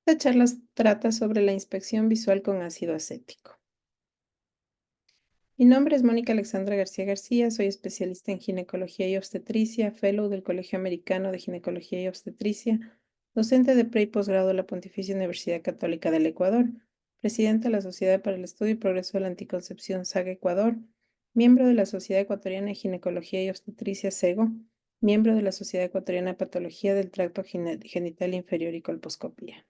Esta charla trata sobre la inspección visual con ácido acético. Mi nombre es Mónica Alexandra García García, soy especialista en ginecología y obstetricia, fellow del Colegio Americano de Ginecología y Obstetricia, docente de pre y posgrado de la Pontificia Universidad Católica del Ecuador, presidenta de la Sociedad para el Estudio y Progreso de la Anticoncepción SAG Ecuador, miembro de la Sociedad Ecuatoriana de Ginecología y Obstetricia SEGO, miembro de la Sociedad Ecuatoriana de Patología del Tracto Genital Inferior y Colposcopía.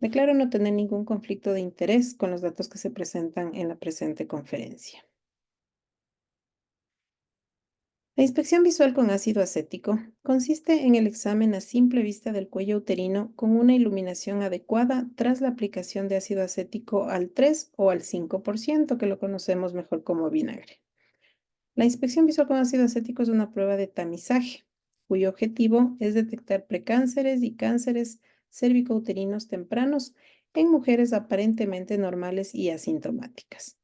Declaro no tener ningún conflicto de interés con los datos que se presentan en la presente conferencia. La inspección visual con ácido acético consiste en el examen a simple vista del cuello uterino con una iluminación adecuada tras la aplicación de ácido acético al 3 o al 5%, que lo conocemos mejor como vinagre. La inspección visual con ácido acético es una prueba de tamizaje, cuyo objetivo es detectar precánceres y cánceres cérvico-uterinos tempranos en mujeres aparentemente normales y asintomáticas.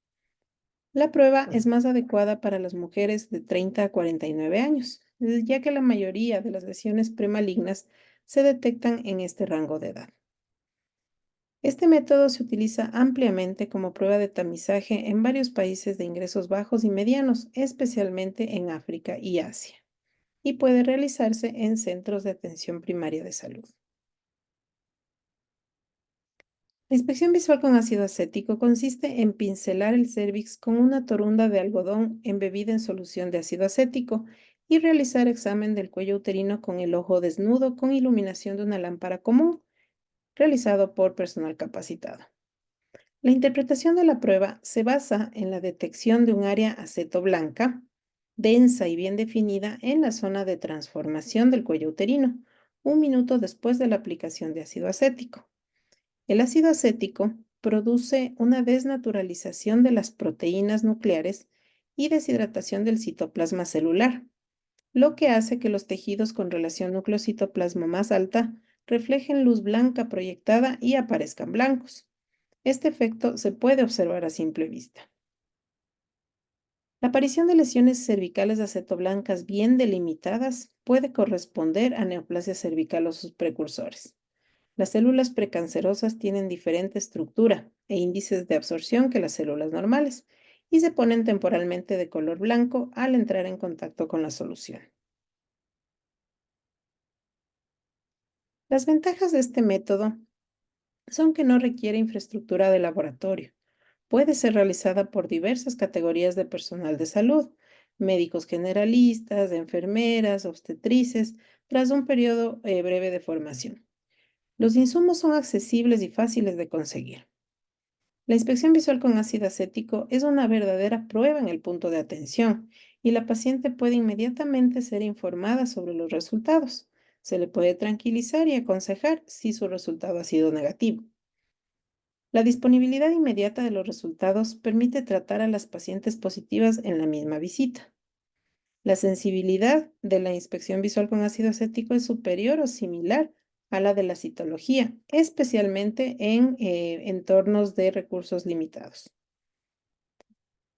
La prueba es más adecuada para las mujeres de 30 a 49 años, ya que la mayoría de las lesiones premalignas se detectan en este rango de edad. Este método se utiliza ampliamente como prueba de tamizaje en varios países de ingresos bajos y medianos, especialmente en África y Asia, y puede realizarse en centros de atención primaria de salud. La inspección visual con ácido acético consiste en pincelar el cérvix con una torunda de algodón embebida en solución de ácido acético y realizar examen del cuello uterino con el ojo desnudo con iluminación de una lámpara común, realizado por personal capacitado. La interpretación de la prueba se basa en la detección de un área acetoblanca, densa y bien definida en la zona de transformación del cuello uterino, un minuto después de la aplicación de ácido acético. El ácido acético produce una desnaturalización de las proteínas nucleares y deshidratación del citoplasma celular, lo que hace que los tejidos con relación núcleo-citoplasma más alta reflejen luz blanca proyectada y aparezcan blancos. Este efecto se puede observar a simple vista. La aparición de lesiones cervicales acetoblancas bien delimitadas puede corresponder a neoplasia cervical o sus precursores. Las células precancerosas tienen diferente estructura e índices de absorción que las células normales y se ponen temporalmente de color blanco al entrar en contacto con la solución. Las ventajas de este método son que no requiere infraestructura de laboratorio. Puede ser realizada por diversas categorías de personal de salud, médicos generalistas, enfermeras, obstetrices, tras un periodo breve de formación. Los insumos son accesibles y fáciles de conseguir. La inspección visual con ácido acético es una verdadera prueba en el punto de atención y la paciente puede inmediatamente ser informada sobre los resultados. Se le puede tranquilizar y aconsejar si su resultado ha sido negativo. La disponibilidad inmediata de los resultados permite tratar a las pacientes positivas en la misma visita. La sensibilidad de la inspección visual con ácido acético es superior o similar a la de la citología, especialmente en entornos de recursos limitados.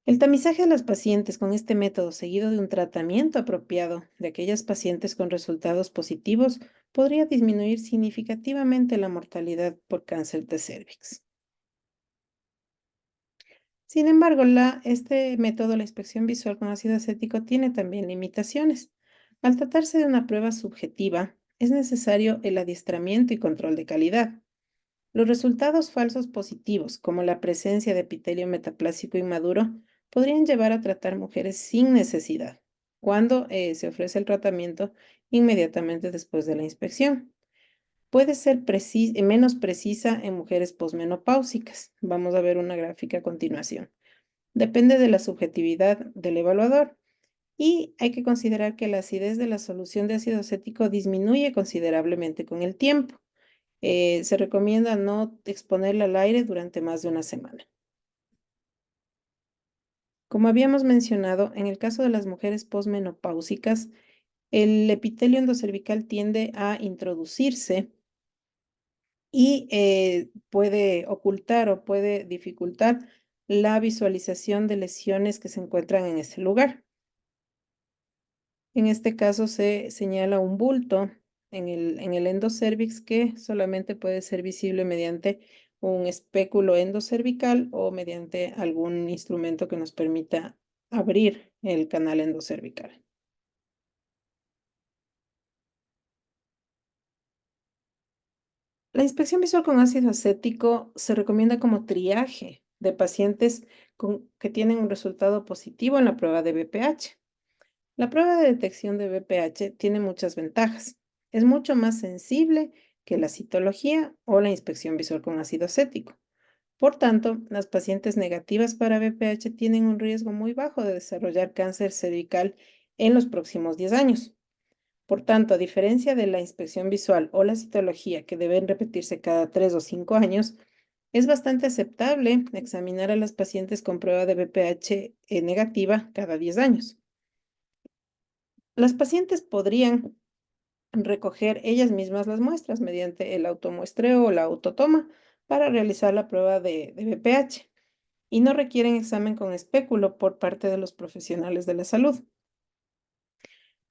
El tamizaje de las pacientes con este método seguido de un tratamiento apropiado de aquellas pacientes con resultados positivos podría disminuir significativamente la mortalidad por cáncer de cérvix. Sin embargo, este método, la inspección visual con ácido acético, tiene también limitaciones. Al tratarse de una prueba subjetiva, es necesario el adiestramiento y control de calidad. Los resultados falsos positivos, como la presencia de epitelio metaplásico inmaduro, podrían llevar a tratar mujeres sin necesidad, cuando se ofrece el tratamiento inmediatamente después de la inspección. Puede ser menos precisa en mujeres posmenopáusicas. Vamos a ver una gráfica a continuación. Depende de la subjetividad del evaluador y hay que considerar que la acidez de la solución de ácido acético disminuye considerablemente con el tiempo. Se recomienda no exponerla al aire durante más de una semana. Como habíamos mencionado, en el caso de las mujeres posmenopáusicas, el epitelio endocervical tiende a introducirse y puede ocultar o puede dificultar la visualización de lesiones que se encuentran en ese lugar. En este caso se señala un bulto en el endocervix que solamente puede ser visible mediante un espéculo endocervical o mediante algún instrumento que nos permita abrir el canal endocervical. La inspección visual con ácido acético se recomienda como triaje de pacientes que tienen un resultado positivo en la prueba de BPH. La prueba de detección de BPH tiene muchas ventajas. Es mucho más sensible que la citología o la inspección visual con ácido acético. Por tanto, las pacientes negativas para BPH tienen un riesgo muy bajo de desarrollar cáncer cervical en los próximos 10 años. Por tanto, a diferencia de la inspección visual o la citología, que deben repetirse cada 3 o 5 años, es bastante aceptable examinar a las pacientes con prueba de BPH negativa cada 10 años. Las pacientes podrían recoger ellas mismas las muestras mediante el automuestreo o la autotoma para realizar la prueba de BPH y no requieren examen con espéculo por parte de los profesionales de la salud.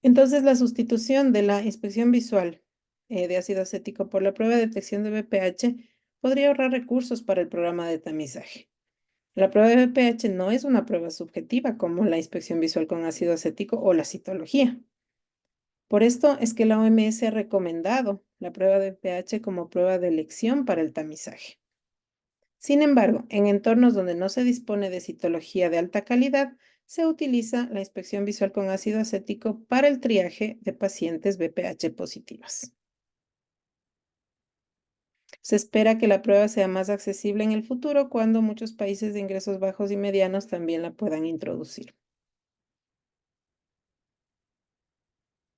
Entonces, la sustitución de la inspección visual de ácido acético por la prueba de detección de BPH podría ahorrar recursos para el programa de tamizaje. La prueba de BPH no es una prueba subjetiva como la inspección visual con ácido acético o la citología. Por esto es que la OMS ha recomendado la prueba de BPH como prueba de elección para el tamizaje. Sin embargo, en entornos donde no se dispone de citología de alta calidad, se utiliza la inspección visual con ácido acético para el triaje de pacientes BPH positivas. Se espera que la prueba sea más accesible en el futuro cuando muchos países de ingresos bajos y medianos también la puedan introducir.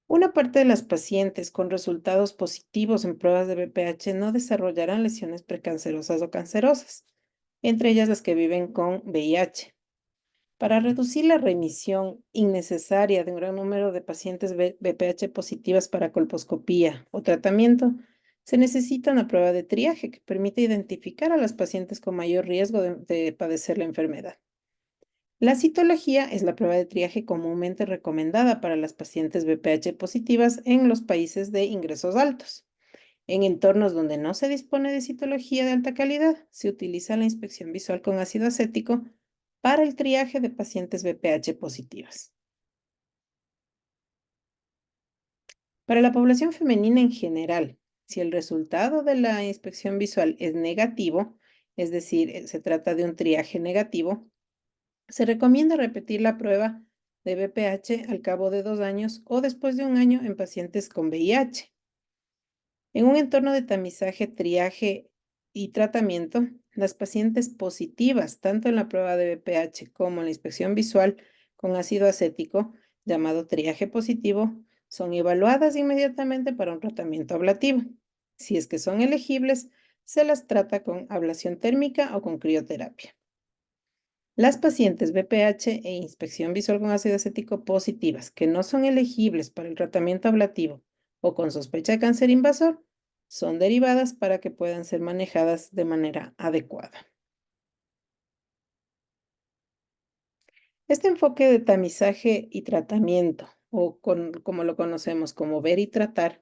Una parte de las pacientes con resultados positivos en pruebas de BPH no desarrollarán lesiones precancerosas o cancerosas, entre ellas las que viven con VIH. Para reducir la remisión innecesaria de un gran número de pacientes BPH positivas para colposcopía o tratamiento, se necesita una prueba de triaje que permite identificar a las pacientes con mayor riesgo de padecer la enfermedad. La citología es la prueba de triaje comúnmente recomendada para las pacientes BPH positivas en los países de ingresos altos. En entornos donde no se dispone de citología de alta calidad, se utiliza la inspección visual con ácido acético para el triaje de pacientes BPH positivas. Para la población femenina en general, si el resultado de la inspección visual es negativo, es decir, se trata de un triaje negativo, se recomienda repetir la prueba de BPH al cabo de 2 años o después de un año en pacientes con VIH. En un entorno de tamizaje, triaje y tratamiento, las pacientes positivas, tanto en la prueba de BPH como en la inspección visual con ácido acético, llamado triaje positivo, son evaluadas inmediatamente para un tratamiento ablativo. Si es que son elegibles, se las trata con ablación térmica o con crioterapia. Las pacientes BPH e inspección visual con ácido acético positivas que no son elegibles para el tratamiento ablativo o con sospecha de cáncer invasor son derivadas para que puedan ser manejadas de manera adecuada. Este enfoque de tamizaje y tratamiento, como lo conocemos como ver y tratar,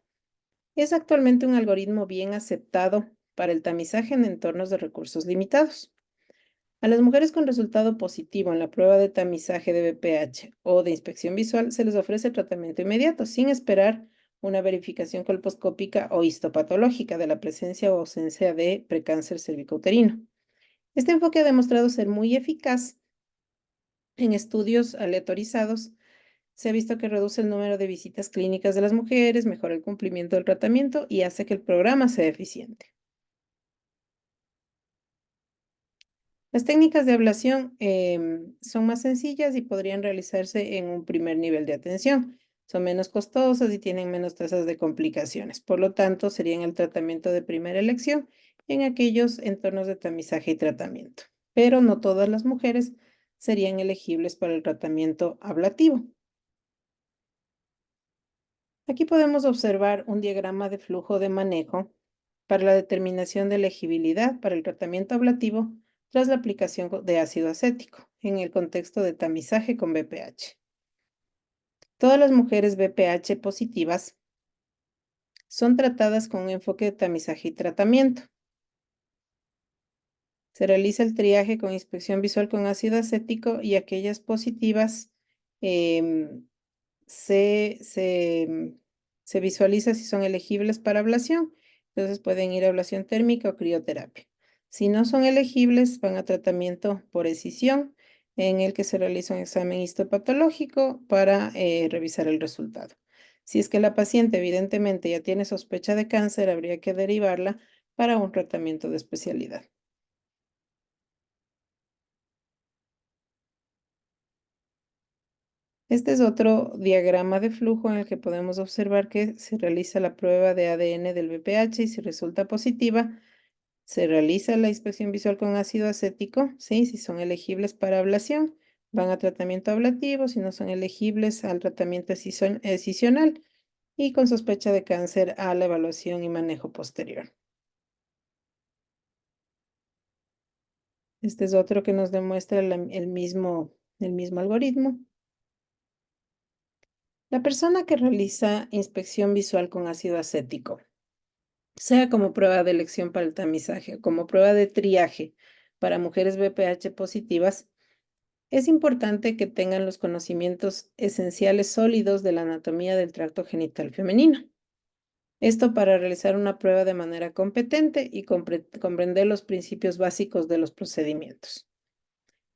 es actualmente un algoritmo bien aceptado para el tamizaje en entornos de recursos limitados. A las mujeres con resultado positivo en la prueba de tamizaje de BPH o de inspección visual se les ofrece tratamiento inmediato, sin esperar una verificación colposcópica o histopatológica de la presencia o ausencia de precáncer cervicouterino. Este enfoque ha demostrado ser muy eficaz en estudios aleatorizados. Se ha visto que reduce el número de visitas clínicas de las mujeres, mejora el cumplimiento del tratamiento y hace que el programa sea eficiente. Las técnicas de ablación son más sencillas y podrían realizarse en un primer nivel de atención. Son menos costosas y tienen menos tasas de complicaciones. Por lo tanto, serían el tratamiento de primera elección en aquellos entornos de tamizaje y tratamiento. Pero no todas las mujeres serían elegibles para el tratamiento ablativo. Aquí podemos observar un diagrama de flujo de manejo para la determinación de elegibilidad para el tratamiento ablativo tras la aplicación de ácido acético en el contexto de tamizaje con BPH. Todas las mujeres BPH positivas Son tratadas con un enfoque de tamizaje y tratamiento. Se realiza el triaje con inspección visual con ácido acético y aquellas positivas em, se, se, mm, se visualiza si son elegibles para ablación. Entonces pueden ir a ablación térmica o crioterapia. Si no son elegibles, van a tratamiento por escisión, en el que se realiza un examen histopatológico para revisar el resultado. Si es que la paciente evidentemente ya tiene sospecha de cáncer, habría que derivarla para un tratamiento de especialidad. Este es otro diagrama de flujo en el que podemos observar que se realiza la prueba de ADN del VPH y si resulta positiva, se realiza la inspección visual con ácido acético, ¿sí? Si son elegibles para ablación, van a tratamiento ablativo, si no son elegibles al tratamiento escisional y con sospecha de cáncer a la evaluación y manejo posterior. Este es otro que nos demuestra el mismo algoritmo. La persona que realiza inspección visual con ácido acético, sea como prueba de elección para el tamizaje o como prueba de triaje para mujeres BPH positivas, es importante que tengan los conocimientos esenciales sólidos de la anatomía del tracto genital femenino. Esto para realizar una prueba de manera competente y comprender los principios básicos de los procedimientos.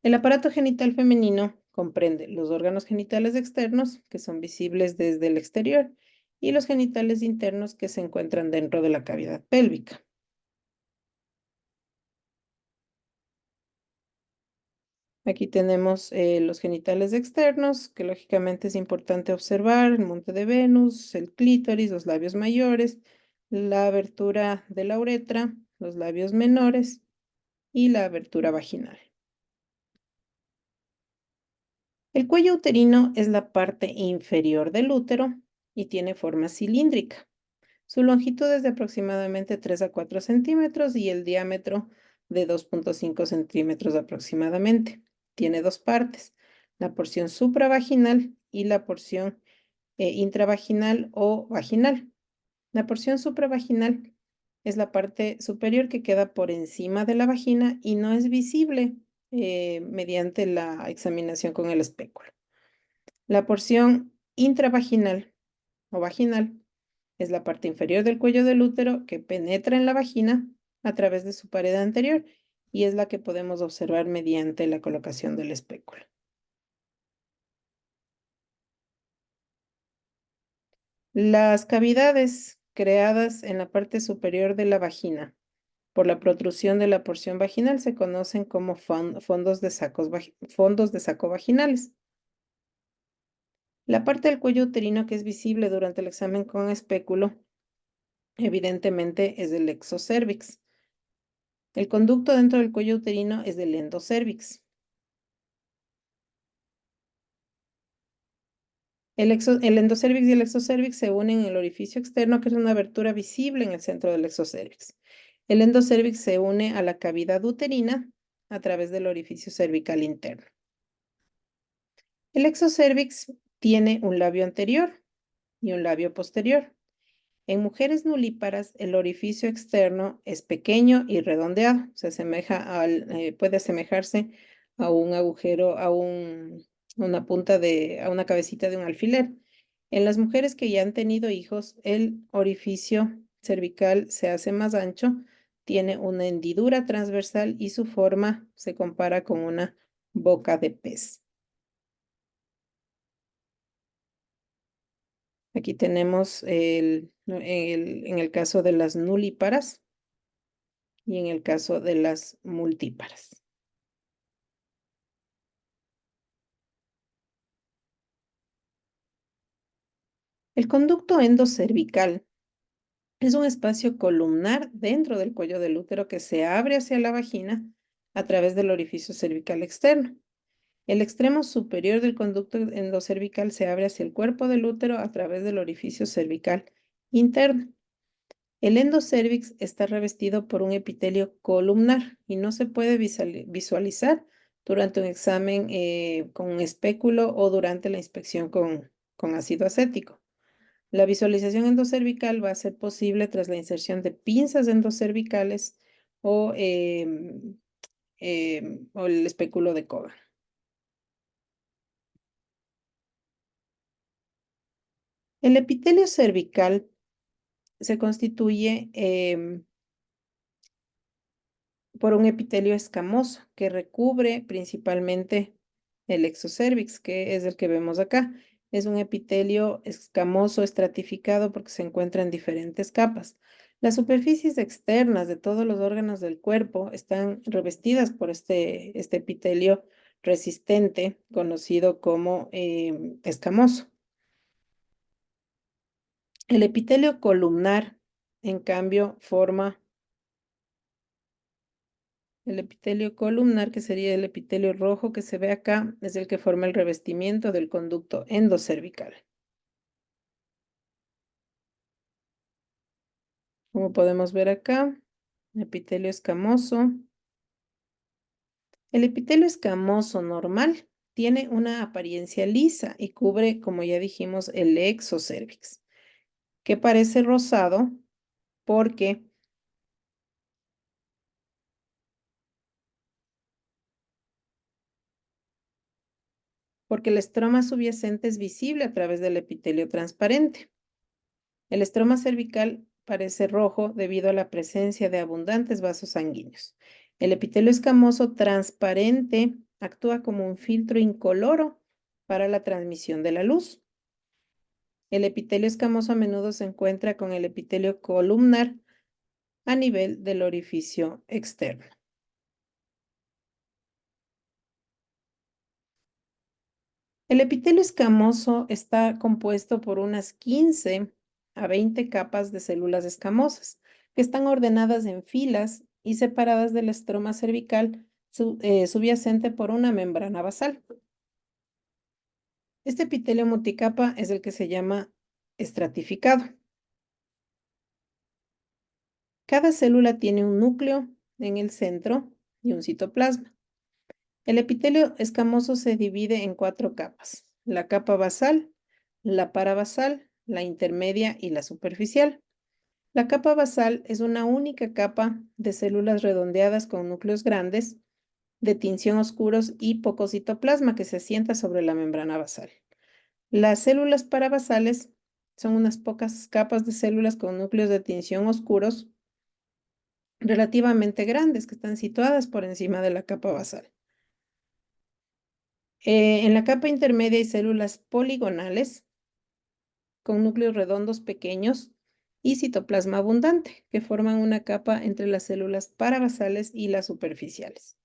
El aparato genital femenino comprende los órganos genitales externos, que son visibles desde el exterior, y los genitales internos, que se encuentran dentro de la cavidad pélvica. Aquí tenemos los genitales externos, que lógicamente es importante observar: el monte de Venus, el clítoris, los labios mayores, la abertura de la uretra, los labios menores y la abertura vaginal. El cuello uterino es la parte inferior del útero y tiene forma cilíndrica. Su longitud es de aproximadamente 3 a 4 centímetros y el diámetro de 2,5 centímetros aproximadamente. Tiene dos partes: la porción supravaginal y la porción intravaginal o vaginal. La porción supravaginal es la parte superior que queda por encima de la vagina y no es visible mediante la examinación con el espéculo. La porción intravaginal o vaginal es la parte inferior del cuello del útero que penetra en la vagina a través de su pared anterior y es la que podemos observar mediante la colocación del espéculo. Las cavidades creadas en la parte superior de la vagina por la protrusión de la porción vaginal se conocen como fondos de saco vaginales. La parte del cuello uterino que es visible durante el examen con espéculo, evidentemente, es el exocervix. El conducto dentro del cuello uterino es del endocervix. El endocervix y el exocervix se unen en el orificio externo, que es una abertura visible en el centro del exocervix. El endocervix se une a la cavidad uterina a través del orificio cervical interno. El exocervix tiene un labio anterior y un labio posterior. En mujeres nulíparas, el orificio externo es pequeño y redondeado. Puede asemejarse a un agujero, a una cabecita de un alfiler. En las mujeres que ya han tenido hijos, el orificio cervical se hace más ancho, tiene una hendidura transversal y su forma se compara con una boca de pez. Aquí tenemos en el caso de las nulíparas y en el caso de las multíparas. El conducto endocervical es un espacio columnar dentro del cuello del útero que se abre hacia la vagina a través del orificio cervical externo. El extremo superior del conducto endocervical se abre hacia el cuerpo del útero a través del orificio cervical interno. El endocervix está revestido por un epitelio columnar y no se puede visualizar durante un examen con un espéculo o durante la inspección con ácido acético. La visualización endocervical va a ser posible tras la inserción de pinzas endocervicales o, o el espéculo de Coban. El epitelio cervical se constituye por un epitelio escamoso que recubre principalmente el exocervix, que es el que vemos acá. Es un epitelio escamoso estratificado porque se encuentra en diferentes capas. Las superficies externas de todos los órganos del cuerpo están revestidas por este epitelio resistente, conocido como escamoso. El epitelio columnar, en cambio, forma el epitelio columnar, que sería el epitelio rojo que se ve acá, es el que forma el revestimiento del conducto endocervical. Como podemos ver acá, epitelio escamoso. El epitelio escamoso normal tiene una apariencia lisa y cubre, como ya dijimos, el exocervix, que parece rosado porque, porque el estroma subyacente es visible a través del epitelio transparente. El estroma cervical parece rojo debido a la presencia de abundantes vasos sanguíneos. El epitelio escamoso transparente actúa como un filtro incoloro para la transmisión de la luz. El epitelio escamoso a menudo se encuentra con el epitelio columnar a nivel del orificio externo. El epitelio escamoso está compuesto por unas 15 a 20 capas de células escamosas que están ordenadas en filas y separadas del estroma cervical subyacente por una membrana basal. Este epitelio multicapa es el que se llama estratificado. Cada célula tiene un núcleo en el centro y un citoplasma. El epitelio escamoso se divide en 4 capas: la capa basal, la parabasal, la intermedia y la superficial. La capa basal es una única capa de células redondeadas con núcleos grandes, de tinción oscuros y poco citoplasma que se asienta sobre la membrana basal. Las células parabasales son unas pocas capas de células con núcleos de tinción oscuros relativamente grandes que están situadas por encima de la capa basal. En la capa intermedia hay células poligonales con núcleos redondos pequeños y citoplasma abundante, que forman una capa entre las células parabasales y las superficiales.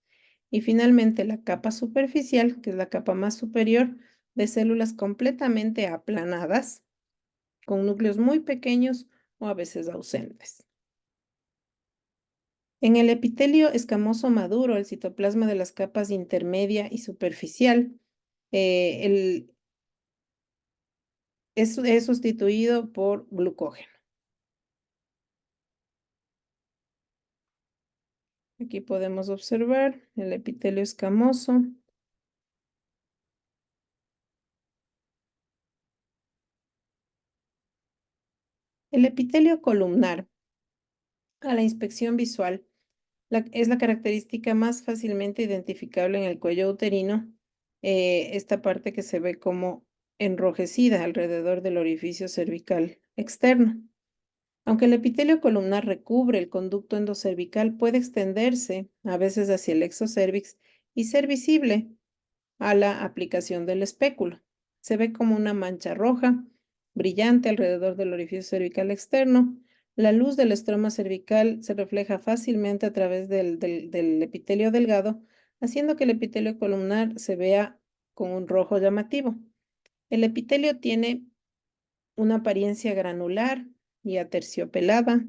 Y finalmente la capa superficial, que es la capa más superior, de células completamente aplanadas, con núcleos muy pequeños o a veces ausentes. En el epitelio escamoso maduro, el citoplasma de las capas intermedia y superficial, el es sustituido por glucógeno. Aquí podemos observar el epitelio escamoso. El epitelio columnar, a la inspección visual, es la característica más fácilmente identificable en el cuello uterino, esta parte que se ve como enrojecida alrededor del orificio cervical externo. Aunque el epitelio columnar recubre el conducto endocervical, puede extenderse a veces hacia el exocervix y ser visible a la aplicación del espéculo. Se ve como una mancha roja, brillante alrededor del orificio cervical externo. La luz del estroma cervical se refleja fácilmente a través del epitelio delgado, haciendo que el epitelio columnar se vea con un rojo llamativo. El epitelio tiene una apariencia granular y aterciopelada,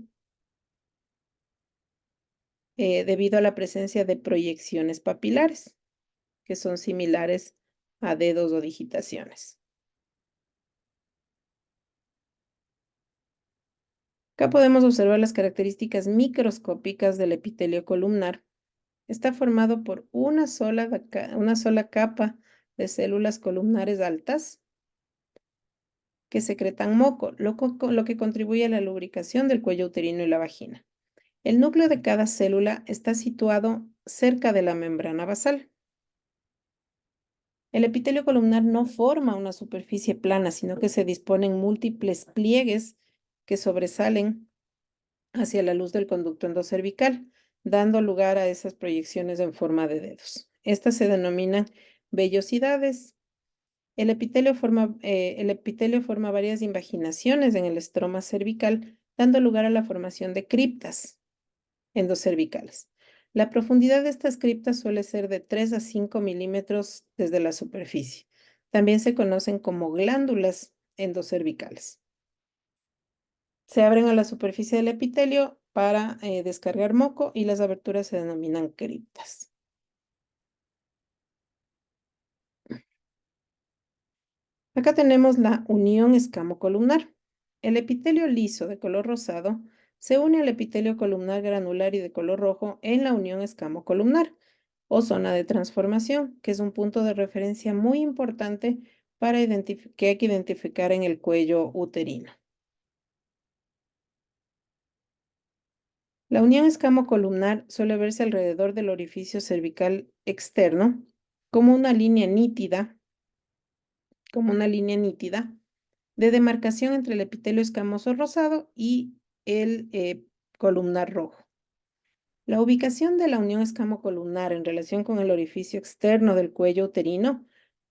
debido a la presencia de proyecciones papilares, que son similares a dedos o digitaciones. Acá podemos observar las características microscópicas del epitelio columnar. Está formado por una sola capa de células columnares altas que secretan moco, lo que contribuye a la lubricación del cuello uterino y la vagina. El núcleo de cada célula está situado cerca de la membrana basal. El epitelio columnar no forma una superficie plana, sino que se dispone en múltiples pliegues que sobresalen hacia la luz del conducto endocervical, dando lugar a esas proyecciones en forma de dedos. Estas se denominan vellosidades. El epitelio forma varias invaginaciones en el estroma cervical, dando lugar a la formación de criptas endocervicales. La profundidad de estas criptas suele ser de 3 a 5 milímetros desde la superficie. También se conocen como glándulas endocervicales. Se abren a la superficie del epitelio para descargar moco y las aberturas se denominan criptas. Acá tenemos la unión escamocolumnar. El epitelio liso de color rosado se une al epitelio columnar granular y de color rojo en la unión escamocolumnar o zona de transformación, que es un punto de referencia muy importante para que hay que identificar en el cuello uterino. La unión escamocolumnar suele verse alrededor del orificio cervical externo como una línea nítida, de demarcación entre el epitelio escamoso rosado y el columnar rojo. La ubicación de la unión escamocolumnar en relación con el orificio externo del cuello uterino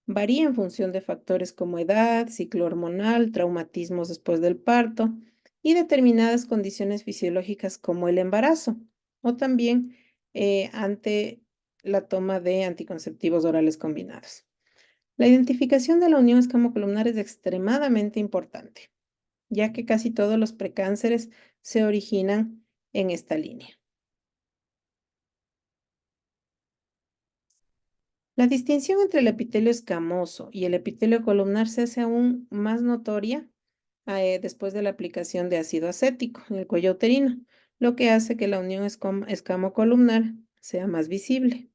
varía en función de factores como edad, ciclo hormonal, traumatismos después del parto y determinadas condiciones fisiológicas como el embarazo o también ante la toma de anticonceptivos orales combinados. La identificación de la unión escamocolumnar es extremadamente importante, ya que casi todos los precánceres se originan en esta línea. La distinción entre el epitelio escamoso y el epitelio columnar se hace aún más notoria después de la aplicación de ácido acético en el cuello uterino, lo que hace que la unión escamocolumnar sea más visible.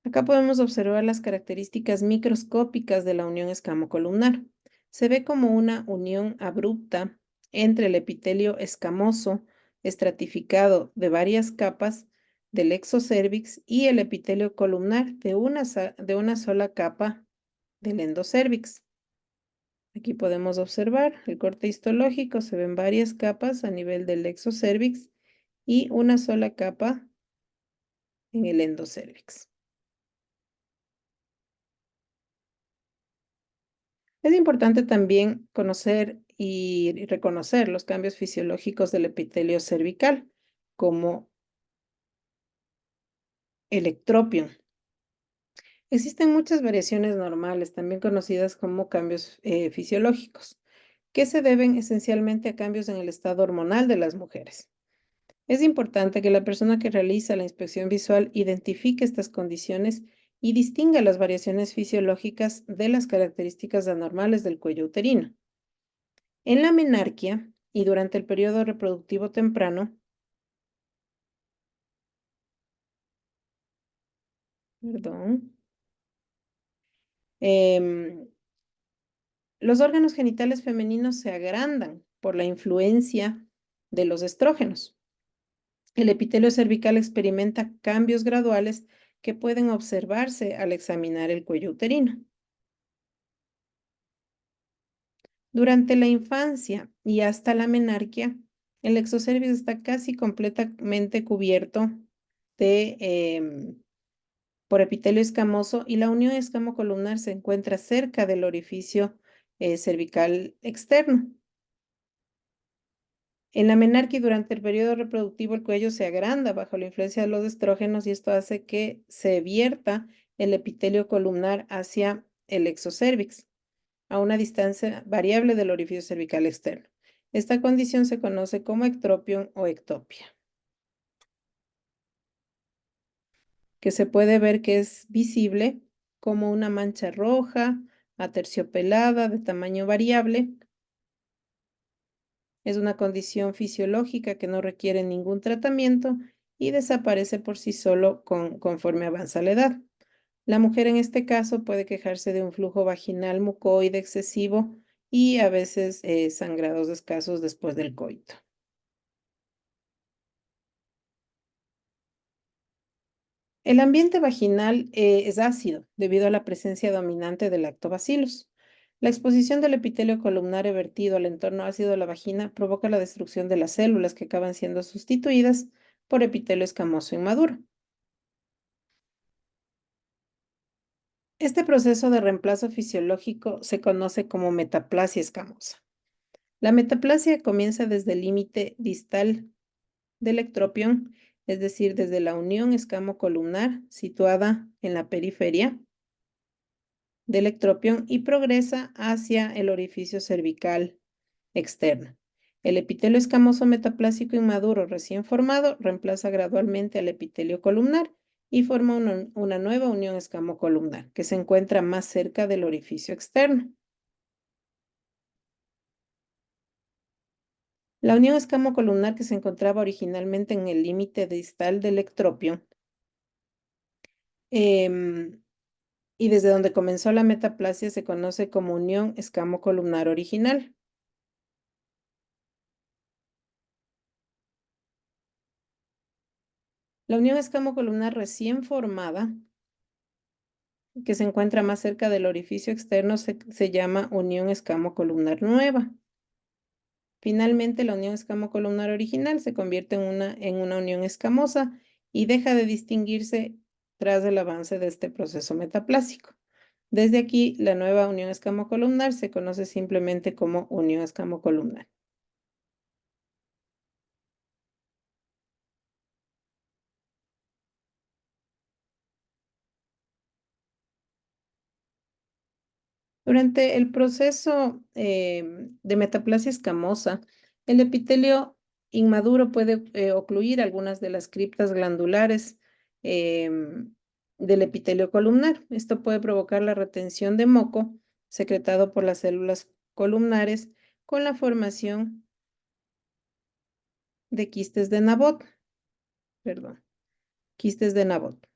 Acá podemos observar las características microscópicas de la unión escamocolumnar. Se ve como una unión abrupta entre el epitelio escamoso estratificado de varias capas del exocervix y el epitelio columnar de una sola capa del endocervix. Aquí podemos observar el corte histológico, se ven varias capas a nivel del exocervix y una sola capa en el endocervix. Es importante también conocer y reconocer los cambios fisiológicos del epitelio cervical, como el ectropion. Existen muchas variaciones normales, también conocidas como cambios fisiológicos, que se deben esencialmente a cambios en el estado hormonal de las mujeres. Es importante que la persona que realiza la inspección visual identifique estas condiciones y distinga las variaciones fisiológicas de las características anormales del cuello uterino. En la menarquia y durante el periodo reproductivo temprano, perdón, em, los órganos genitales femeninos se agrandan por la influencia de los estrógenos. El epitelio cervical experimenta cambios graduales que pueden observarse al examinar el cuello uterino. Durante la infancia y hasta la menarquia, el exocervix está casi completamente cubierto de por epitelio escamoso y la unión escamocolumnar se encuentra cerca del orificio cervical externo. En la menarquia y durante el periodo reproductivo el cuello se agranda bajo la influencia de los estrógenos y esto hace que se vierta el epitelio columnar hacia el exocervix a una distancia variable del orificio cervical externo. Esta condición se conoce como ectropión o ectopia, que se puede ver que es visible como una mancha roja, aterciopelada, de tamaño variable. Es una condición fisiológica que no requiere ningún tratamiento y desaparece por sí solo conforme avanza la edad. La mujer en este caso puede quejarse de un flujo vaginal mucoide excesivo y a veces sangrados escasos después del coito. El ambiente vaginal es ácido debido a la presencia dominante de lactobacillus. La exposición del epitelio columnar vertido al entorno ácido de la vagina provoca la destrucción de las células que acaban siendo sustituidas por epitelio escamoso inmaduro. Este proceso de reemplazo fisiológico se conoce como metaplasia escamosa. La metaplasia comienza desde el límite distal del ectropión, es decir, desde la unión escamocolumnar situada en la periferia del ectropión y progresa hacia el orificio cervical externo. El epitelio escamoso metaplásico inmaduro recién formado reemplaza gradualmente al epitelio columnar y forma una nueva unión escamocolumnar que se encuentra más cerca del orificio externo. La unión escamocolumnar que se encontraba originalmente en el límite distal del ectropión em, y desde donde comenzó la metaplasia se conoce como unión escamocolumnar original. La unión escamocolumnar recién formada, que se encuentra más cerca del orificio externo, se llama unión escamocolumnar nueva. Finalmente, la unión escamocolumnar original se convierte en una unión escamosa y deja de distinguirse tras el avance de este proceso metaplásico. Desde aquí, la nueva unión escamocolumnar se conoce simplemente como unión escamocolumnar. Durante el proceso de metaplasia escamosa, el epitelio inmaduro puede ocluir algunas de las criptas glandulares em, del epitelio columnar. Esto puede provocar la retención de moco secretado por las células columnares con la formación de quistes de Nabot, perdón, quistes de Nabot,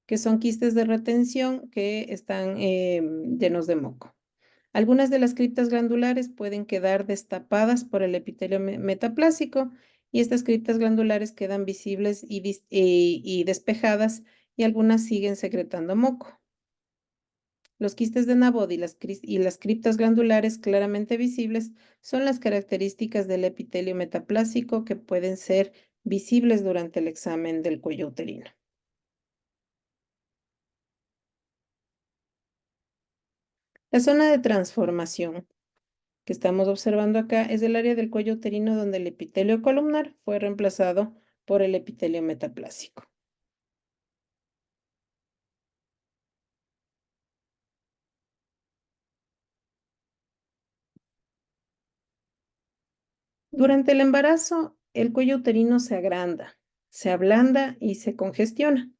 que son quistes de retención que están llenos de moco. Algunas de las criptas glandulares pueden quedar destapadas por el epitelio metaplásico y estas criptas glandulares quedan visibles y despejadas y algunas siguen secretando moco. Los quistes de Nabot y las criptas glandulares claramente visibles son las características del epitelio metaplásico que pueden ser visibles durante el examen del cuello uterino. La zona de transformación que estamos observando acá es el área del cuello uterino donde el epitelio columnar fue reemplazado por el epitelio metaplásico. Durante el embarazo, el cuello uterino se agranda, se ablanda y se congestiona.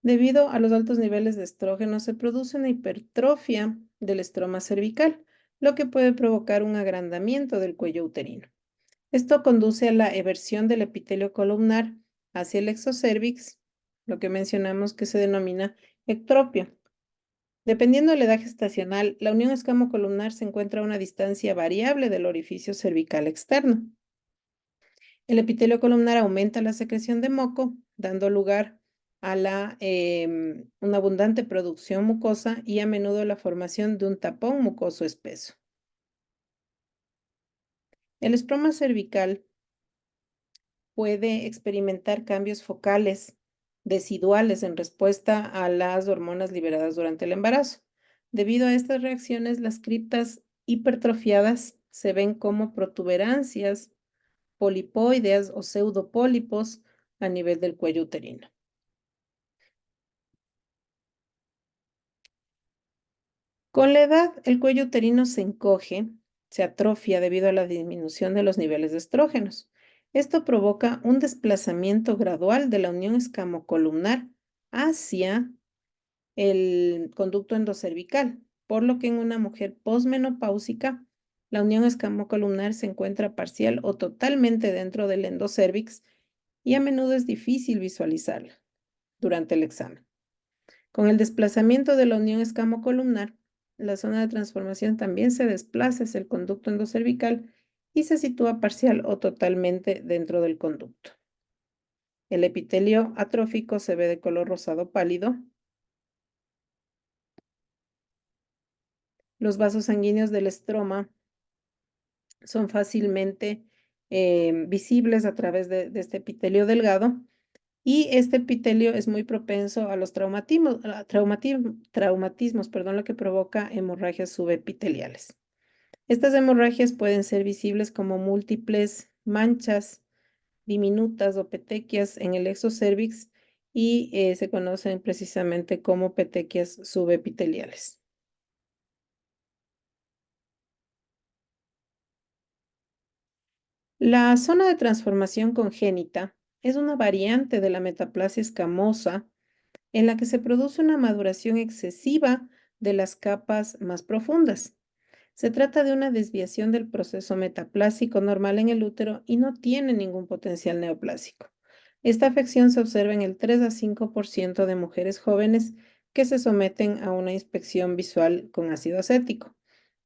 Debido a los altos niveles de estrógeno, se produce una hipertrofia del estroma cervical, lo que puede provocar un agrandamiento del cuello uterino. Esto conduce a la eversión del epitelio columnar hacia el exocervix, lo que mencionamos que se denomina ectropia. Dependiendo de la edad gestacional, la unión escamocolumnar se encuentra a una distancia variable del orificio cervical externo. El epitelio columnar aumenta la secreción de moco, dando lugar a una abundante producción mucosa y a menudo la formación de un tapón mucoso espeso. El estroma cervical puede experimentar cambios focales deciduales en respuesta a las hormonas liberadas durante el embarazo. Debido a estas reacciones, las criptas hipertrofiadas se ven como protuberancias polipoideas o pseudopólipos a nivel del cuello uterino. Con la edad, el cuello uterino se encoge, se atrofia debido a la disminución de los niveles de estrógenos. Esto provoca un desplazamiento gradual de la unión escamocolumnar hacia el conducto endocervical, por lo que en una mujer posmenopáusica, la unión escamocolumnar se encuentra parcial o totalmente dentro del endocervix y a menudo es difícil visualizarla. durante el examen. Con el desplazamiento de la unión escamocolumnar, la zona de transformación también se desplaza hacia el conducto endocervical y se sitúa parcial o totalmente dentro del conducto. El epitelio atrófico se ve de color rosado pálido. Los vasos sanguíneos del estroma son fácilmente visibles a través de este epitelio delgado y este epitelio es muy propenso a los traumatismos, perdón, lo que provoca hemorragias subepiteliales. Estas hemorragias pueden ser visibles como múltiples manchas diminutas o petequias en el exocervix y se conocen precisamente como petequias subepiteliales. La zona de transformación congénita es una variante de la metaplasia escamosa en la que se produce una maduración excesiva de las capas más profundas. Se trata de una desviación del proceso metaplásico normal en el útero y no tiene ningún potencial neoplásico. Esta afección se observa en el 3 a 5% de mujeres jóvenes que se someten a una inspección visual con ácido acético.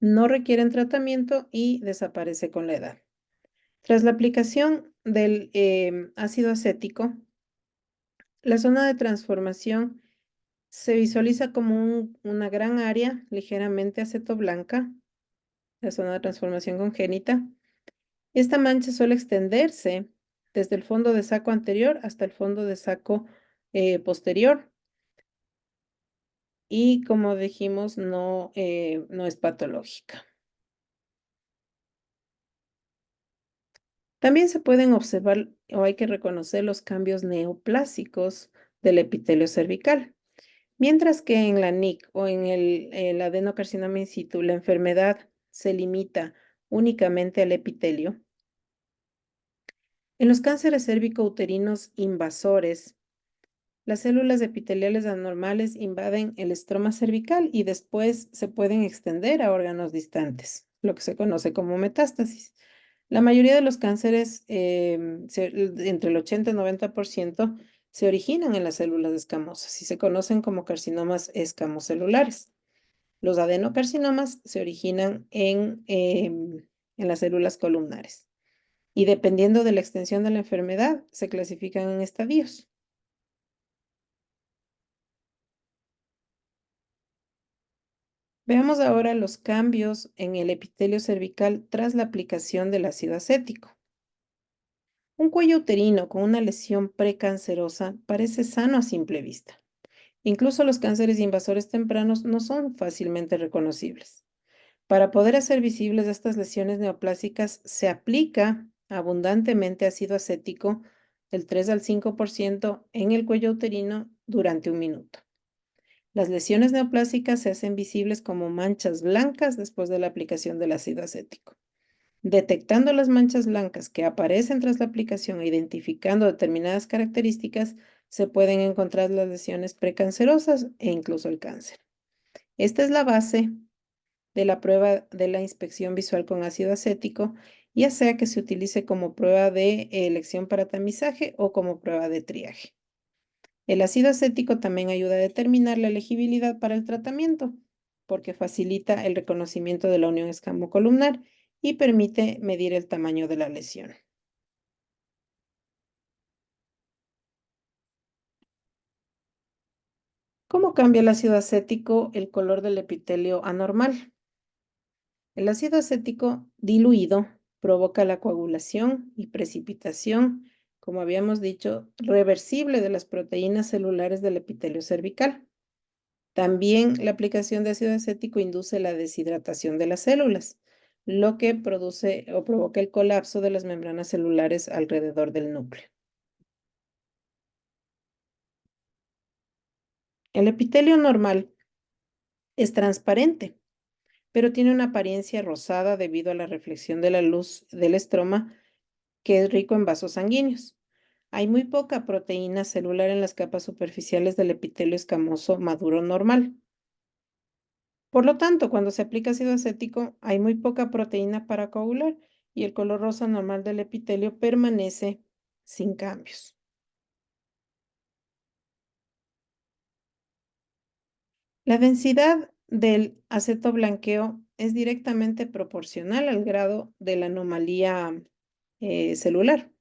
No requieren tratamiento y desaparece con la edad. Tras la aplicación del ácido acético, la zona de transformación se visualiza como una gran área ligeramente acetoblanca, la zona de transformación congénita. Esta mancha suele extenderse desde el fondo de saco anterior hasta el fondo de saco posterior y, como dijimos, no es patológica. También se pueden observar o hay que reconocer los cambios neoplásicos del epitelio cervical. Mientras que en la NIC o en el adenocarcinoma in situ, la enfermedad se limita únicamente al epitelio. En los cánceres cérvico-uterinos invasores, las células epiteliales anormales invaden el estroma cervical y después se pueden extender a órganos distantes, lo que se conoce como metástasis. La mayoría de los cánceres, entre el 80 y 90%, se originan en las células escamosas y se conocen como carcinomas escamocelulares. Los adenocarcinomas se originan en las células columnares y dependiendo de la extensión de la enfermedad, se clasifican en estadios. Veamos ahora los cambios en el epitelio cervical tras la aplicación del ácido acético. Un cuello uterino con una lesión precancerosa parece sano a simple vista. Incluso los cánceres invasores tempranos no son fácilmente reconocibles. Para poder hacer visibles estas lesiones neoplásicas, se aplica abundantemente ácido acético del 3 al 5% en el cuello uterino durante un minuto. Las lesiones neoplásicas se hacen visibles como manchas blancas después de la aplicación del ácido acético. Detectando las manchas blancas que aparecen tras la aplicación e identificando determinadas características, se pueden encontrar las lesiones precancerosas e incluso el cáncer. Esta es la base de la prueba de la inspección visual con ácido acético, ya sea que se utilice como prueba de elección para tamizaje o como prueba de triaje. El ácido acético también ayuda a determinar la elegibilidad para el tratamiento, porque facilita el reconocimiento de la unión escamocolumnar y permite medir el tamaño de la lesión. ¿Cómo cambia el ácido acético el color del epitelio anormal? El ácido acético diluido provoca la coagulación y precipitación, como habíamos dicho, reversible de las proteínas celulares del epitelio cervical. También la aplicación de ácido acético induce la deshidratación de las células, lo que produce o provoca el colapso de las membranas celulares alrededor del núcleo. El epitelio normal es transparente, pero tiene una apariencia rosada debido a la reflexión de la luz del estroma, que es rico en vasos sanguíneos. Hay muy poca proteína celular en las capas superficiales del epitelio escamoso maduro normal. Por lo tanto, cuando se aplica ácido acético, hay muy poca proteína para coagular y el color rosa normal del epitelio permanece sin cambios. La densidad del aceto blanqueo es directamente proporcional al grado de la anomalía celular.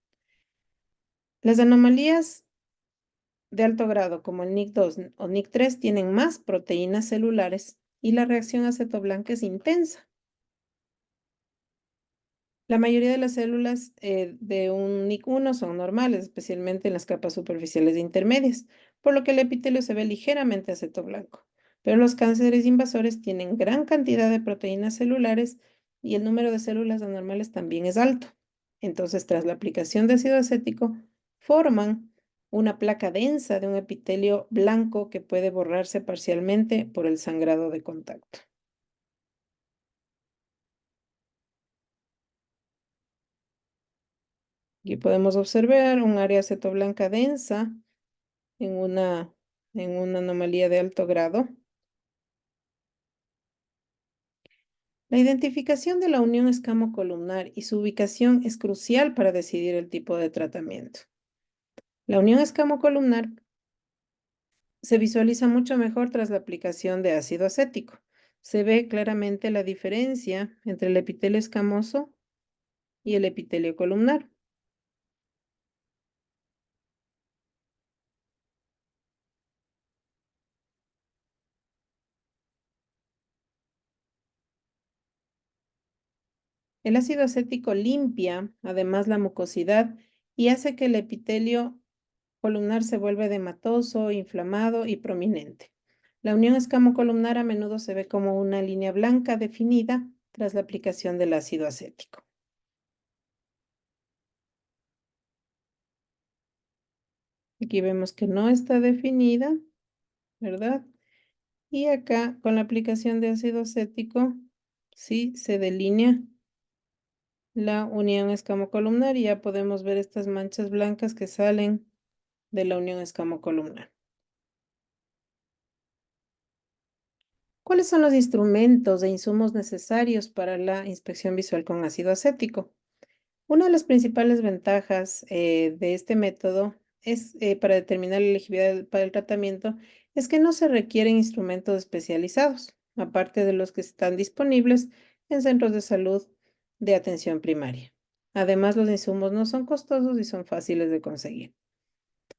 Las anomalías de alto grado, como el NIC2 o NIC3, tienen más proteínas celulares y la reacción acetoblanca es intensa. La mayoría de las células de un NIC1 son normales, especialmente en las capas superficiales e intermedias, por lo que el epitelio se ve ligeramente acetoblanco. Pero los cánceres invasores tienen gran cantidad de proteínas celulares y el número de células anormales también es alto. Entonces, tras la aplicación de ácido acético, forman una placa densa de un epitelio blanco que puede borrarse parcialmente por el sangrado de contacto. Aquí podemos observar un área acetoblanca densa en una, en una anomalía de alto grado. La identificación de la unión escamocolumnar y su ubicación es crucial para decidir el tipo de tratamiento. La unión escamocolumnar se visualiza mucho mejor tras la aplicación de ácido acético. Se ve claramente la diferencia entre el epitelio escamoso y el epitelio columnar. El ácido acético limpia además la mucosidad y hace que el epitelio columnar se vuelve edematoso, inflamado y prominente. La unión escamocolumnar a menudo se ve como una línea blanca definida tras la aplicación del ácido acético. Aquí vemos que no está definida, ¿verdad? Y acá con la aplicación de ácido acético, sí se delinea la unión escamocolumnar y ya podemos ver estas manchas blancas que salen de la unión escamocolumnar. ¿Cuáles son los instrumentos e insumos necesarios para la inspección visual con ácido acético? Una de las principales ventajas de este método es para determinar la elegibilidad para el tratamiento es que no se requieren instrumentos especializados, aparte de los que están disponibles en centros de salud de atención primaria. Además, los insumos no son costosos y son fáciles de conseguir.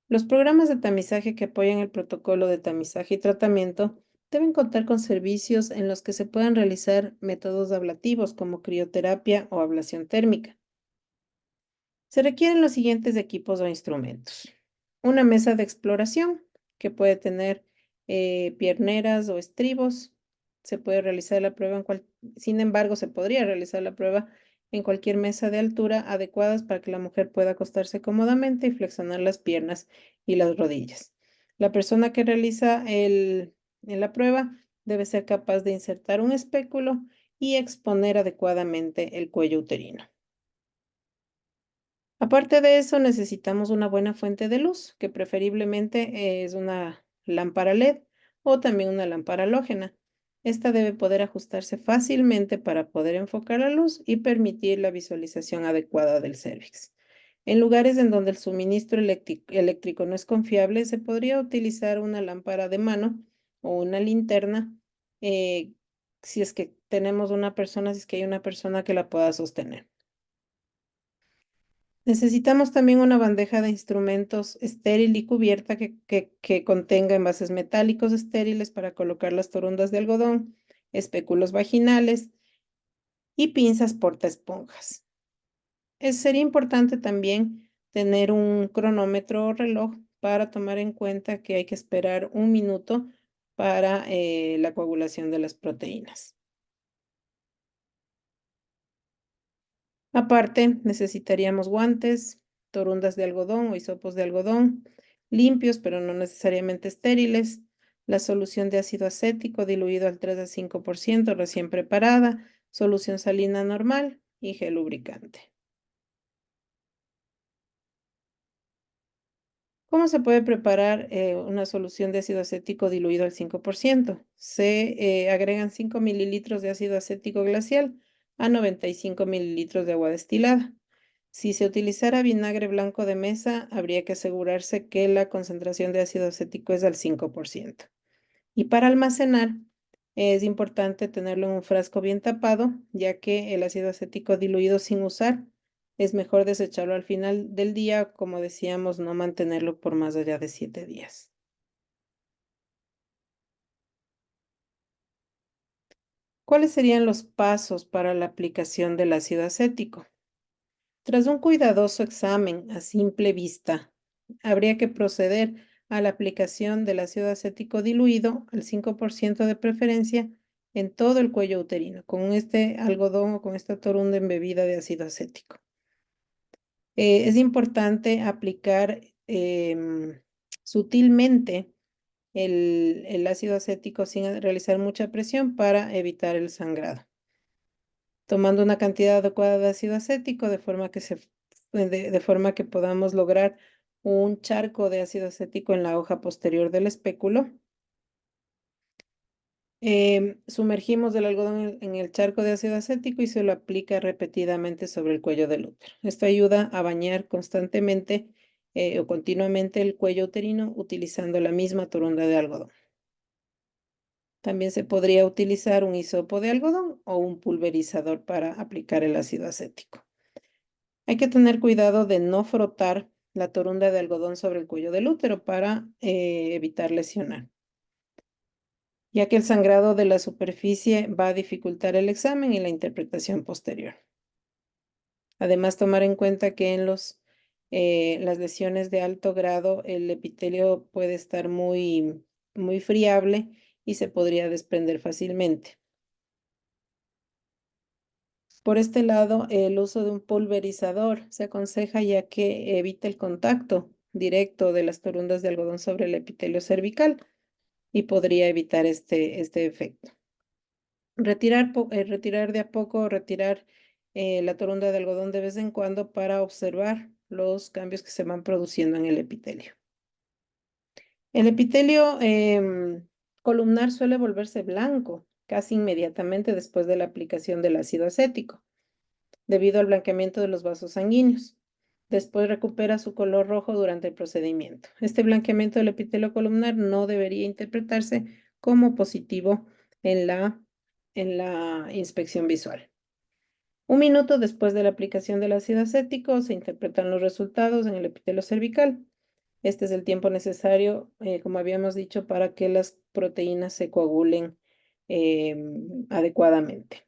Los programas de tamizaje que apoyan el protocolo de tamizaje y tratamiento deben contar con servicios en los que se puedan realizar métodos ablativos como crioterapia o ablación térmica. Se requieren los siguientes equipos o instrumentos. Una mesa de exploración que puede tener pierneras o estribos. Se puede realizar la prueba sin embargo, se podría realizar la prueba en cualquier mesa de altura adecuadas para que la mujer pueda acostarse cómodamente y flexionar las piernas y las rodillas. La persona que realiza en la prueba debe ser capaz de insertar un espéculo y exponer adecuadamente el cuello uterino. Aparte de eso, necesitamos una buena fuente de luz, que preferiblemente es una lámpara LED o también una lámpara halógena. Esta debe poder ajustarse fácilmente para poder enfocar la luz y permitir la visualización adecuada del cérvix. En lugares en donde el suministro eléctrico no es confiable, se podría utilizar una lámpara de mano o una linterna eh, si es que tenemos una persona, si es que hay una persona que la pueda sostener. Necesitamos también una bandeja de instrumentos estéril y cubierta que contenga envases metálicos estériles para colocar las torundas de algodón, espéculos vaginales y pinzas portaesponjas. Sería importante también tener un cronómetro o reloj para tomar en cuenta que hay que esperar 1 minuto para la coagulación de las proteínas. Aparte, necesitaríamos guantes, torundas de algodón o hisopos de algodón, limpios pero no necesariamente estériles, la solución de ácido acético diluido al 3 a 5% recién preparada, solución salina normal y gel lubricante. ¿Cómo se puede preparar una solución de ácido acético diluido al 5%? Se agregan 5 mililitros de ácido acético glacial a 95 mililitros de agua destilada. Si se utilizara vinagre blanco de mesa, habría que asegurarse que la concentración de ácido acético es al 5%. Y para almacenar, es importante tenerlo en un frasco bien tapado, ya que el ácido acético diluido sin usar es mejor desecharlo al final del día, como decíamos, no mantenerlo por más allá de 7 días. ¿Cuáles serían los pasos para la aplicación del ácido acético? Tras un cuidadoso examen a simple vista, habría que proceder a la aplicación del ácido acético diluido al 5% de preferencia en todo el cuello uterino, con este algodón o con esta torunda embebida de ácido acético. Es importante aplicar sutilmente el ácido acético sin realizar mucha presión para evitar el sangrado, tomando una cantidad adecuada de ácido acético de forma que podamos lograr un charco de ácido acético en la hoja posterior del espéculo. Sumergimos el algodón en el charco de ácido acético y se lo aplica repetidamente sobre el cuello del útero. Esto ayuda a bañar constantemente o continuamente el cuello uterino utilizando la misma torunda de algodón. También se podría utilizar un hisopo de algodón o un pulverizador para aplicar el ácido acético. Hay que tener cuidado de no frotar la torunda de algodón sobre el cuello del útero para evitar lesionar, ya que el sangrado de la superficie va a dificultar el examen y la interpretación posterior. Además, tomar en cuenta que en las lesiones de alto grado el epitelio puede estar muy friable y se podría desprender fácilmente. Por este lado, el uso de un pulverizador se aconseja ya que evita el contacto directo de las torundas de algodón sobre el epitelio cervical y podría evitar este efecto. Retirar de a poco, retirar la torunda de algodón de vez en cuando para observar los cambios que se van produciendo en el epitelio. El epitelio columnar suele volverse blanco casi inmediatamente después de la aplicación del ácido acético, debido al blanqueamiento de los vasos sanguíneos. Después recupera su color rojo durante el procedimiento. Este blanqueamiento del epitelio columnar no debería interpretarse como positivo en la inspección visual. Un minuto después de la aplicación del ácido acético se interpretan los resultados en el epitelio cervical. Este es el tiempo necesario, como habíamos dicho, para que las proteínas se coagulen adecuadamente.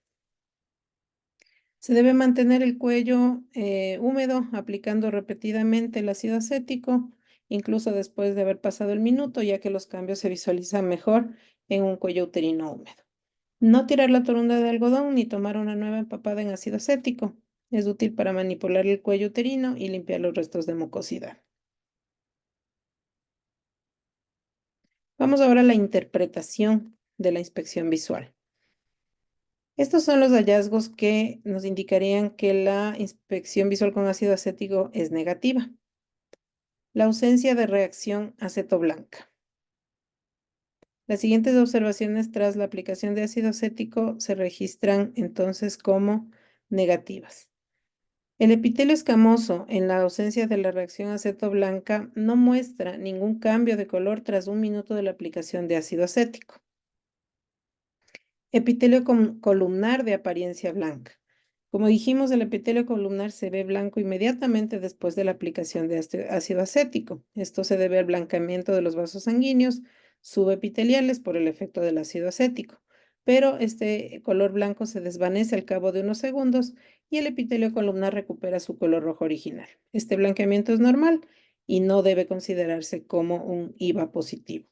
Se debe mantener el cuello húmedo aplicando repetidamente el ácido acético, incluso después de haber pasado el minuto, ya que los cambios se visualizan mejor en un cuello uterino húmedo. No tirar la torunda de algodón ni tomar una nueva empapada en ácido acético. Es útil para manipular el cuello uterino y limpiar los restos de mucosidad. Vamos ahora a la interpretación de la inspección visual. Estos son los hallazgos que nos indicarían que la inspección visual con ácido acético es negativa. La ausencia de reacción acetoblanca. Las siguientes observaciones tras la aplicación de ácido acético se registran entonces como negativas. El epitelio escamoso en la ausencia de la reacción acetoblanca no muestra ningún cambio de color tras un minuto de la aplicación de ácido acético. Epitelio columnar de apariencia blanca. Como dijimos, el epitelio columnar se ve blanco inmediatamente después de la aplicación de este ácido acético. Esto se debe al blancamiento de los vasos sanguíneos subepiteliales por el efecto del ácido acético. Pero este color blanco se desvanece al cabo de unos segundos y el epitelio columnar recupera su color rojo original. Este blanqueamiento es normal y no debe considerarse como un IVA positivo.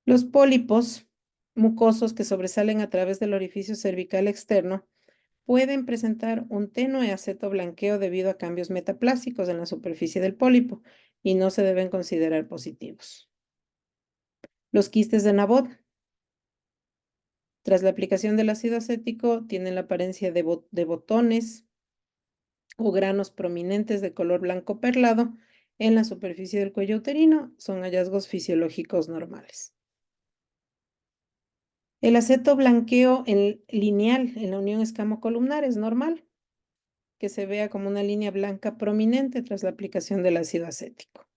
Los pólipos mucosos que sobresalen a través del orificio cervical externo pueden presentar un tenue acetoblanqueo debido a cambios metaplásicos en la superficie del pólipo y no se deben considerar positivos. Los quistes de Nabot, tras la aplicación del ácido acético, tienen la apariencia de botones o granos prominentes de color blanco perlado en la superficie del cuello uterino. Son hallazgos fisiológicos normales. El acetoblanqueo lineal en la unión escamocolumnar es normal, que se vea como una línea blanca prominente tras la aplicación del ácido acético.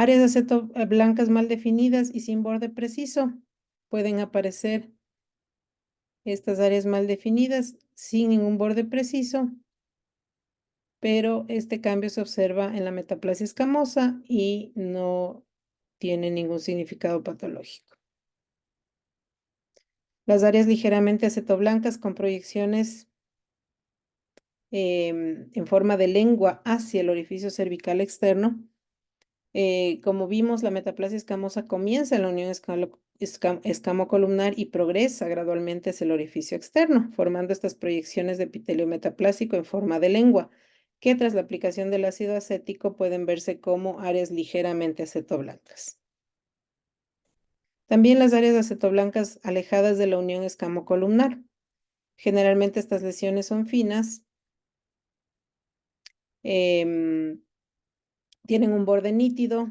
Áreas de aceto blancas mal definidas y sin borde preciso. Pueden aparecer estas áreas mal definidas sin ningún borde preciso, pero este cambio se observa en la metaplasia escamosa y no tiene ningún significado patológico. Las áreas ligeramente acetoblancas con proyecciones en forma de lengua hacia el orificio cervical externo. Como vimos, la metaplasia escamosa comienza en la unión escamocolumnar y progresa gradualmente hacia el orificio externo, formando estas proyecciones de epitelio metaplásico en forma de lengua, que tras la aplicación del ácido acético pueden verse como áreas ligeramente acetoblancas. También las áreas acetoblancas alejadas de la unión escamocolumnar. Generalmente estas lesiones son finas, tienen un borde nítido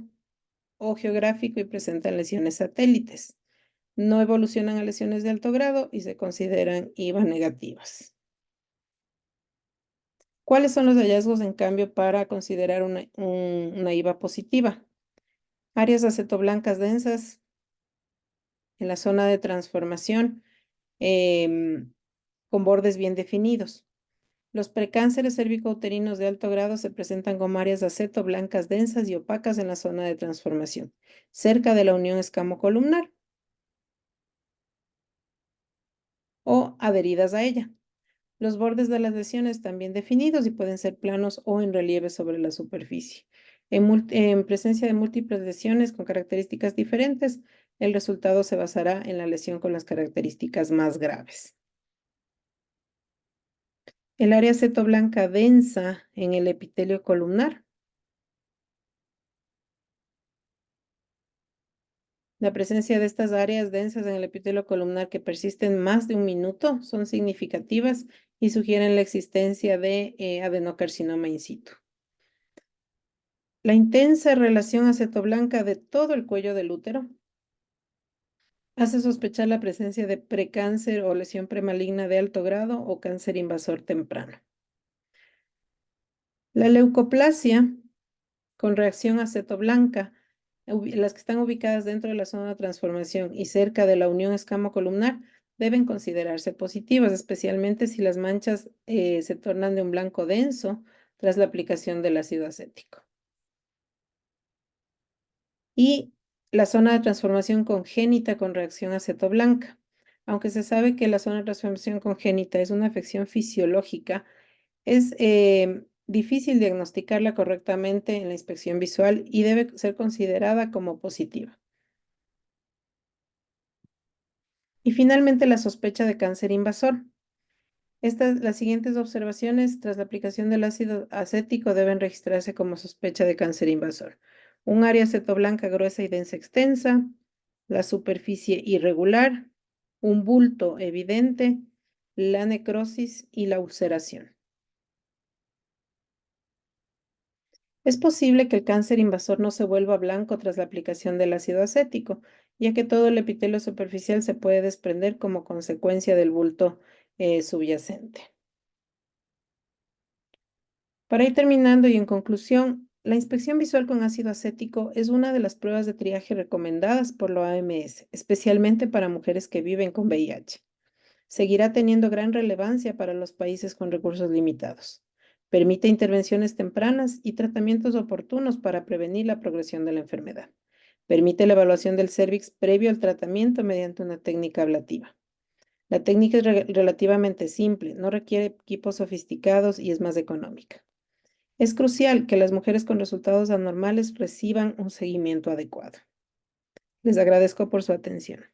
o geográfico y presentan lesiones satélites. No evolucionan a lesiones de alto grado y se consideran IVA negativas. ¿Cuáles son los hallazgos, en cambio, para considerar una IVA positiva? Áreas acetoblancas densas en la zona de transformación con bordes bien definidos. Los precánceres cervicouterinos de alto grado se presentan como áreas de aceto blancas densas y opacas en la zona de transformación, cerca de la unión escamocolumnar o adheridas a ella. Los bordes de las lesiones están bien definidos y pueden ser planos o en relieve sobre la superficie. En presencia de múltiples lesiones con características diferentes, el resultado se basará en la lesión con las características más graves. El área acetoblanca densa en el epitelio columnar. La presencia de estas áreas densas en el epitelio columnar que persisten más de un minuto son significativas y sugieren la existencia de adenocarcinoma in situ. La intensa relación acetoblanca de todo el cuello del útero hace sospechar la presencia de precáncer o lesión premaligna de alto grado o cáncer invasor temprano. La leucoplasia con reacción acetoblanca, las que están ubicadas dentro de la zona de transformación y cerca de la unión escamocolumnar, deben considerarse positivas, especialmente si las manchas se tornan de un blanco denso tras la aplicación del ácido acético. Y la zona de transformación congénita con reacción acetoblanca. Aunque se sabe que la zona de transformación congénita es una afección fisiológica, es difícil diagnosticarla correctamente en la inspección visual y debe ser considerada como positiva. Y finalmente, la sospecha de cáncer invasor. Las siguientes observaciones tras la aplicación del ácido acético deben registrarse como sospecha de cáncer invasor. Un área acetoblanca gruesa y densa extensa, la superficie irregular, un bulto evidente, la necrosis y la ulceración. Es posible que el cáncer invasor no se vuelva blanco tras la aplicación del ácido acético, ya que todo el epitelio superficial se puede desprender como consecuencia del bulto subyacente. Para ir terminando y en conclusión, la inspección visual con ácido acético es una de las pruebas de triaje recomendadas por la OMS, especialmente para mujeres que viven con VIH. Seguirá teniendo gran relevancia para los países con recursos limitados. Permite intervenciones tempranas y tratamientos oportunos para prevenir la progresión de la enfermedad. Permite la evaluación del cérvix previo al tratamiento mediante una técnica ablativa. La técnica es relativamente simple, no requiere equipos sofisticados y es más económica. Es crucial que las mujeres con resultados anormales reciban un seguimiento adecuado. Les agradezco por su atención.